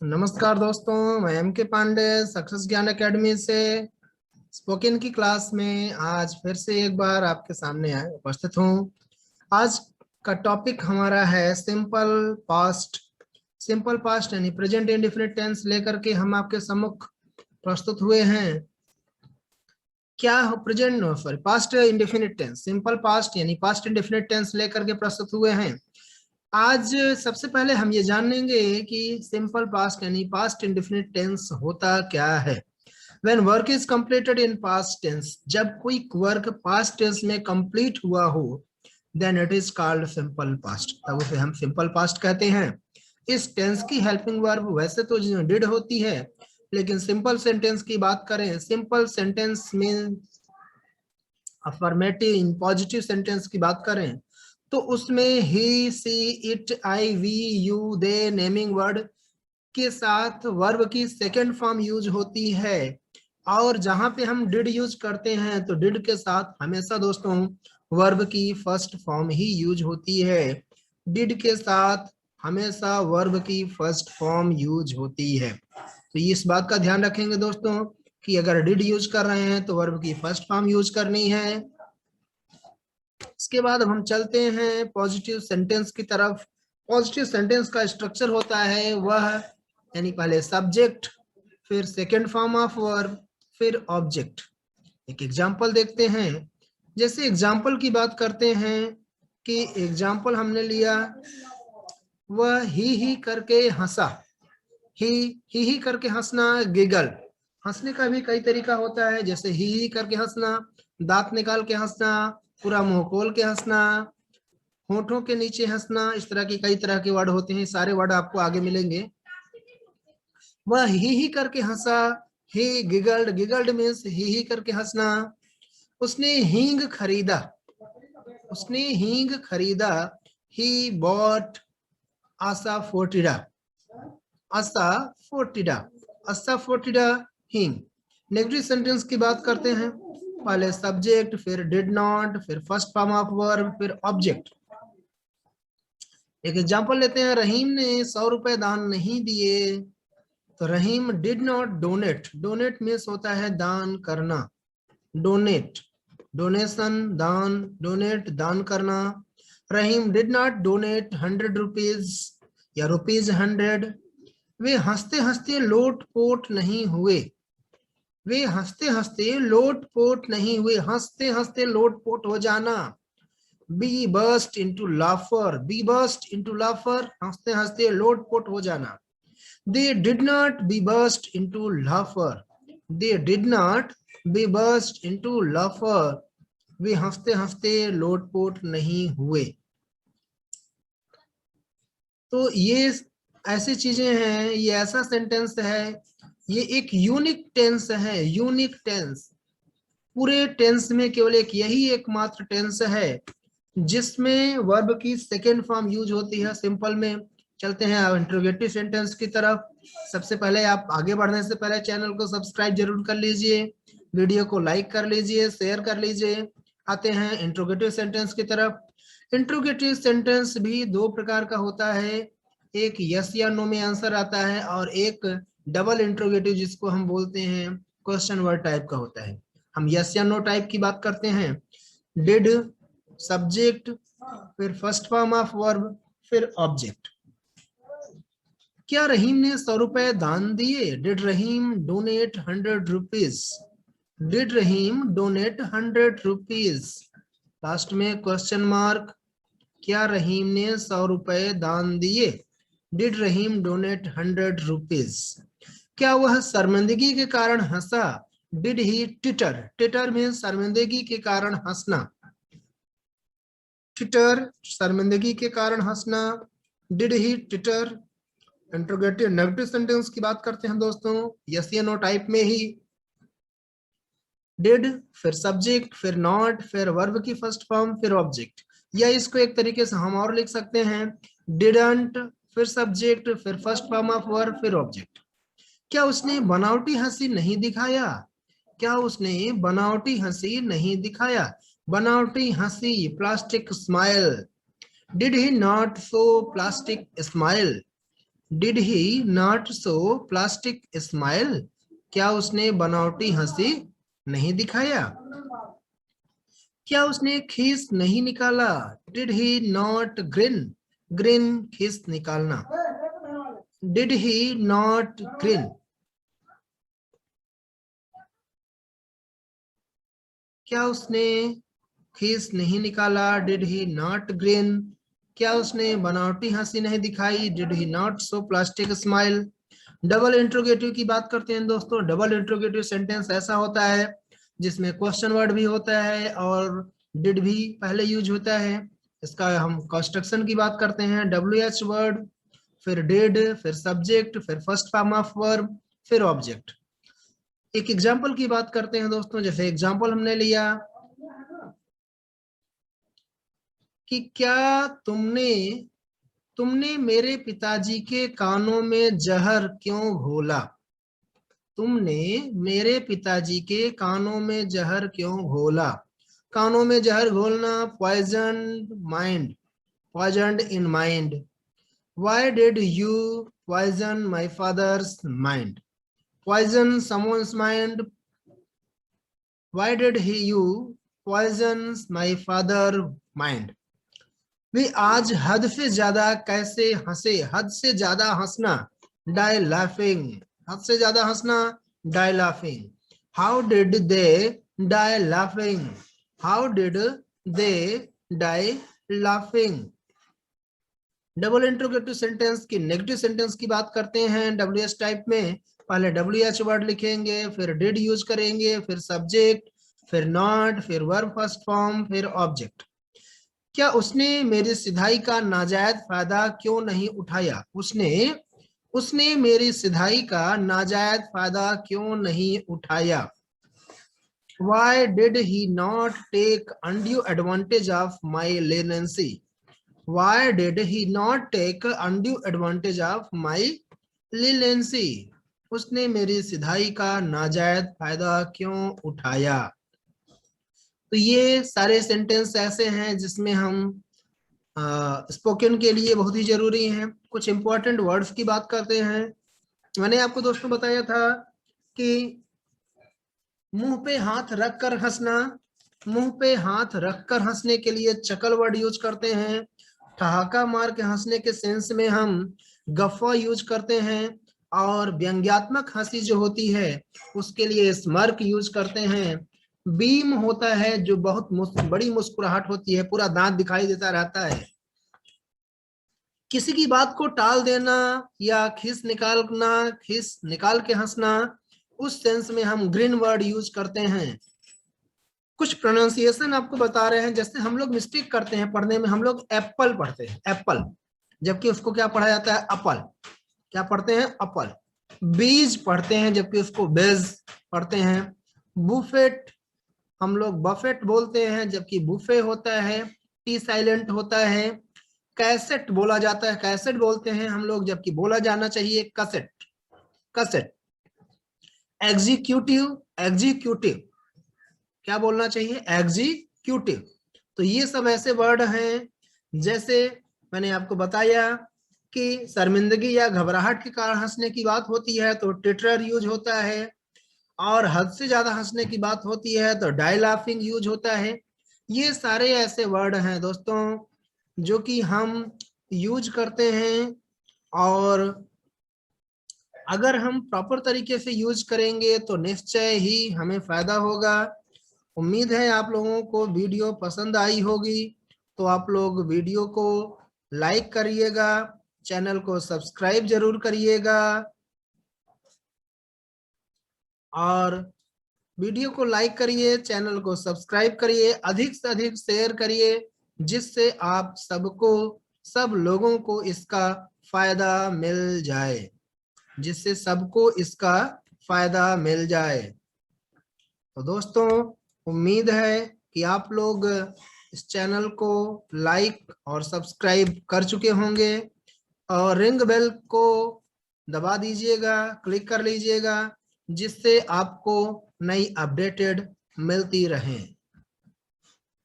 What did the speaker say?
नमस्कार दोस्तों, मैं एम के पांडे सक्सेस ज्ञान एकेडमी से स्पोकन की क्लास में आज फिर से एक बार आपके सामने उपस्थित हूँ। आज का टॉपिक हमारा है सिंपल पास्ट। सिंपल पास्ट यानी प्रेजेंट इंडेफिनिट टेंस लेकर के हम आपके सम्मुख प्रस्तुत हुए हैं। क्या present sorry past indefinite tense, simple past यानी पास्ट इंडेफिनिट टेंस लेकर के प्रस्तुत हुए हैं। आज सबसे पहले हम ये जानेंगे कि सिंपल पास्ट यानी पास्ट इंडेफिनिट टेंस होता क्या है। When work is completed in past tense, जब कोई वर्क पास्ट टेंस में कंप्लीट हुआ हो, then it is called simple past, तब उसे हम सिंपल पास्ट कहते हैं। इस टेंस की हेल्पिंग वर्ब वैसे तो डिड होती है, लेकिन सिंपल सेंटेंस की बात करें, सिंपल सेंटेंस में अफर्मेटिव इन पॉजिटिव सेंटेंस की बात करें तो उसमें he, she, it, I, we, you, they naming word के साथ वर्ब की सेकेंड फॉर्म यूज होती है। और जहां पे हम डिड यूज करते हैं तो डिड के साथ हमेशा दोस्तों वर्ब की फर्स्ट फॉर्म ही यूज होती है। डिड के साथ हमेशा वर्ब की फर्स्ट फॉर्म यूज होती है। तो इस बात का ध्यान रखेंगे दोस्तों कि अगर डिड यूज कर रहे हैं तो वर्ब की फर्स्ट फॉर्म यूज करनी है। इसके बाद हम चलते हैं पॉजिटिव सेंटेंस की तरफ। पॉजिटिव सेंटेंस का स्ट्रक्चर होता है वह यानी पहले सब्जेक्ट, फिर सेकेंड फॉर्म ऑफ वर्ब, फिर ऑब्जेक्ट। एक एग्जांपल देखते हैं। जैसे एग्जांपल की बात करते हैं कि एग्जांपल हमने लिया, वह ही करके हंसा। ही करके हंसना, गिगल। हंसने का भी कई तरीका होता है, जैसे ही करके हंसना, दांत निकाल के हंसना, पूरा मुंह खोल के हंसना, होठों के नीचे हंसना। इस तरह के कई तरह के वर्ड होते हैं, सारे वर्ड आपको आगे मिलेंगे। वह ही करके हंसा, ही गिगल्ड। गिगल्ड मीन्स ही करके हंसना। उसने हींग खरीदा, उसने हींग खरीदा। ही बॉट असाफोटिडा, असाफोटिडा, असाफोटिडा हींग। नेगेटिव सेंटेंस की बात करते हैं। पहले सब्जेक्ट, फिर डिड नॉट, फिर फर्स्ट फॉर्म ऑफ वर्ब, फिर ऑब्जेक्ट। एक एग्जांपल लेते हैं। रहीम ने 100 रुपए दान नहीं दिए। तो Rahim did not donate. Donate means होता है दान करना। डोनेट, डोनेशन, दान, डोनेट, दान करना। रहीम डिड नॉट डोनेट 100 रुपीज या रुपीज 100। वे हंसते हंसते लोट पोट नहीं हुए। वे हंसते हंसते लोट पोट नहीं हुए, हंसते हंसते लोट पोट हो जाना। Be burst into laughter, be burst into laughter, हंसते हंसते लोट पोट हो जाना। They did not be burst into laughter, they did not be burst into laughter, वे हंसते हंसते लोट पोट नहीं हुए। तो ये ऐसी चीजें हैं, ये ऐसा सेंटेंस है, ये एक यूनिक टेंस है। यूनिक टेंस, पूरे टेंस में केवल एक यही एकमात्र टेंस है जिसमें वर्ब की सेकेंड फॉर्म यूज होती है। सिंपल में चलते हैं अब इंट्रोगेटिव सेंटेंस की तरफ। सबसे पहले आप आगे बढ़ने से पहले चैनल को सब्सक्राइब जरूर कर लीजिए, वीडियो को लाइक कर लीजिए, शेयर कर लीजिए। आते हैं इंट्रोगेटिव सेंटेंस की तरफ। इंट्रोगेटिव सेंटेंस भी दो प्रकार का होता है, एक यस या नो में आंसर आता है और एक डबल इंट्रोगेटिव जिसको हम बोलते हैं क्वेश्चन वर्ड टाइप का होता है। हम यस या नो टाइप की बात करते हैं। डिड, सब्जेक्ट, फिर फर्स्ट फॉर्म ऑफ वर्ब, फिर ऑब्जेक्ट। क्या रहीम ने 100 रुपए दान दिए? Did Rahim donate 100 rupees? Did Rahim donate 100 rupees? Last में क्वेश्चन मार्क। क्या रहीम ने 100 रुपए दान दिए? Did Rahim donate 100 rupees? क्या वह शर्मिंदगी के कारण हंसा? Did he titter? Titter means शर्मिंदगी के कारण हंसना। टिटर, शर्मिंदगी के कारण हंसना। Did he titter? Interrogative negative sentence की बात करते हैं दोस्तों, यस या नो टाइप में ही। डिड, फिर सब्जेक्ट, फिर नॉट, फिर वर्ब की फर्स्ट फॉर्म, फिर ऑब्जेक्ट। या इसको एक तरीके से हम और लिख सकते हैं, डिडंट, फिर सब्जेक्ट, फिर फर्स्ट फॉर्म ऑफ वर्ब, फिर ऑब्जेक्ट। क्या उसने बनावटी हंसी नहीं दिखाया? क्या उसने बनावटी हंसी नहीं दिखाया? बनावटी हंसी, plastic smile. Did he not show plastic smile? Did he not show plastic smile? क्या उसने बनावटी हंसी नहीं दिखाया? क्या उसने खीस नहीं निकाला? Did he not grin? Grin खीस निकालना. Did he not grin? क्या उसने खीस नहीं निकाला? Did he not grin? क्या उसने बनावटी हंसी नहीं दिखाई? Did he not show plastic smile? Double interrogative की बात करते हैं दोस्तों. डबल इंट्रोगेटिव सेंटेंस ऐसा होता है जिसमें क्वेश्चन वर्ड भी होता है और डिड भी पहले यूज होता है. इसका हम कंस्ट्रक्शन की बात करते हैं. WH वर्ड, फिर डिड, फिर सब्जेक्ट, फिर फर्स्ट फॉर्म ऑफ वर्ब, फिर ऑब्जेक्ट. एक एग्जाम्पल की बात करते हैं दोस्तों. जैसे एग्जाम्पल हमने लिया कि क्या तुमने मेरे पिताजी के कानों में जहर क्यों घोला? तुमने मेरे पिताजी के कानों में जहर क्यों घोला? कानों में जहर घोलना, poisoned in mind. Why did you poison my father's mind? Poison someone's mind. Why did you poison my father's mind? वे आज हद से ज्यादा कैसे हंसे? हद से ज्यादा हंसना, die laughing. हद से ज्यादा हंसना, die laughing. How did they die laughing? How did they die laughing? Double interrogative sentence की नेगेटिव सेंटेंस की बात करते हैं. WH टाइप में पहले WH वर्ड लिखेंगे, फिर डिड यूज करेंगे, फिर सब्जेक्ट, फिर नॉट, फिर वर्ब फर्स्ट फॉर्म, फिर ऑब्जेक्ट. क्या उसने मेरी सिधाई का नाजायज फायदा क्यों नहीं उठाया? उसने मेरी सिधाई का नाजायज फायदा क्यों नहीं उठाया? Why did he not take undue advantage of my leniency? Why did he not take undue advantage of my leniency? उसने मेरी सिधाई का नाजायज फायदा क्यों उठाया? तो ये सारे सेंटेंस ऐसे हैं जिसमें हम स्पोकन के लिए बहुत ही जरूरी हैं. कुछ इंपॉर्टेंट वर्ड्स की बात करते हैं. मैंने आपको दोस्तों बताया था कि मुंह पे हाथ रखकर हंसना, मुंह पे हाथ रखकर हंसने के लिए चकल वर्ड यूज करते हैं. ठहाका मार के हंसने के सेंस में हम गफ्फा यूज करते हैं. और व्यंग्यात्मक हंसी जो होती है उसके लिए स्मर्क यूज करते हैं. बीम होता है जो बहुत बड़ी मुस्कुराहट होती है, पूरा दांत दिखाई देता रहता है. किसी की बात को टाल देना या खीस निकाल के हंसना, उस सेंस में हम ग्रीन वर्ड यूज करते हैं. कुछ प्रोनाउंसिएशन आपको बता रहे हैं. जैसे हम लोग मिस्टेक करते हैं पढ़ने में, हम लोग एप्पल पढ़ते हैं एप्पल, जबकि उसको क्या पढ़ा जाता है? अपल. क्या पढ़ते हैं? अपल. बीज पढ़ते हैं जबकि उसको बेज पढ़ते हैं. बुफेट हम लोग बफेट बोलते हैं जबकि बुफे होता है, टी साइलेंट होता है. कैसेट बोला जाता है, कैसेट बोलते हैं हम लोग जबकि बोला जाना चाहिए कसेट. कसेट. एग्जीक्यूटिव क्या बोलना चाहिए? एग्जीक्यूटिव. तो ये सब ऐसे वर्ड हैं. जैसे मैंने आपको बताया कि शर्मिंदगी या घबराहट के कारण हंसने की बात होती है तो टिटर यूज होता है, और हद से ज्यादा हंसने की बात होती है तो डाई लाफिंग यूज होता है. ये सारे ऐसे वर्ड हैं दोस्तों जो कि हम यूज करते हैं, और अगर हम प्रॉपर तरीके से यूज करेंगे तो निश्चय ही हमें फायदा होगा. उम्मीद है आप लोगों को वीडियो पसंद आई होगी. तो आप लोग वीडियो को लाइक करिएगा, चैनल को सब्सक्राइब जरूर करिएगा, और वीडियो को लाइक करिए, चैनल को सब्सक्राइब करिए, अधिक से अधिक शेयर करिए, जिससे आप सब लोगों को इसका फायदा मिल जाए, जिससे सबको इसका फायदा मिल जाए. तो दोस्तों उम्मीद है कि आप लोग इस चैनल को लाइक और सब्सक्राइब कर चुके होंगे, और रिंग बेल को दबा दीजिएगा, क्लिक कर लीजिएगा, जिससे आपको नई अपडेटेड मिलती रहें.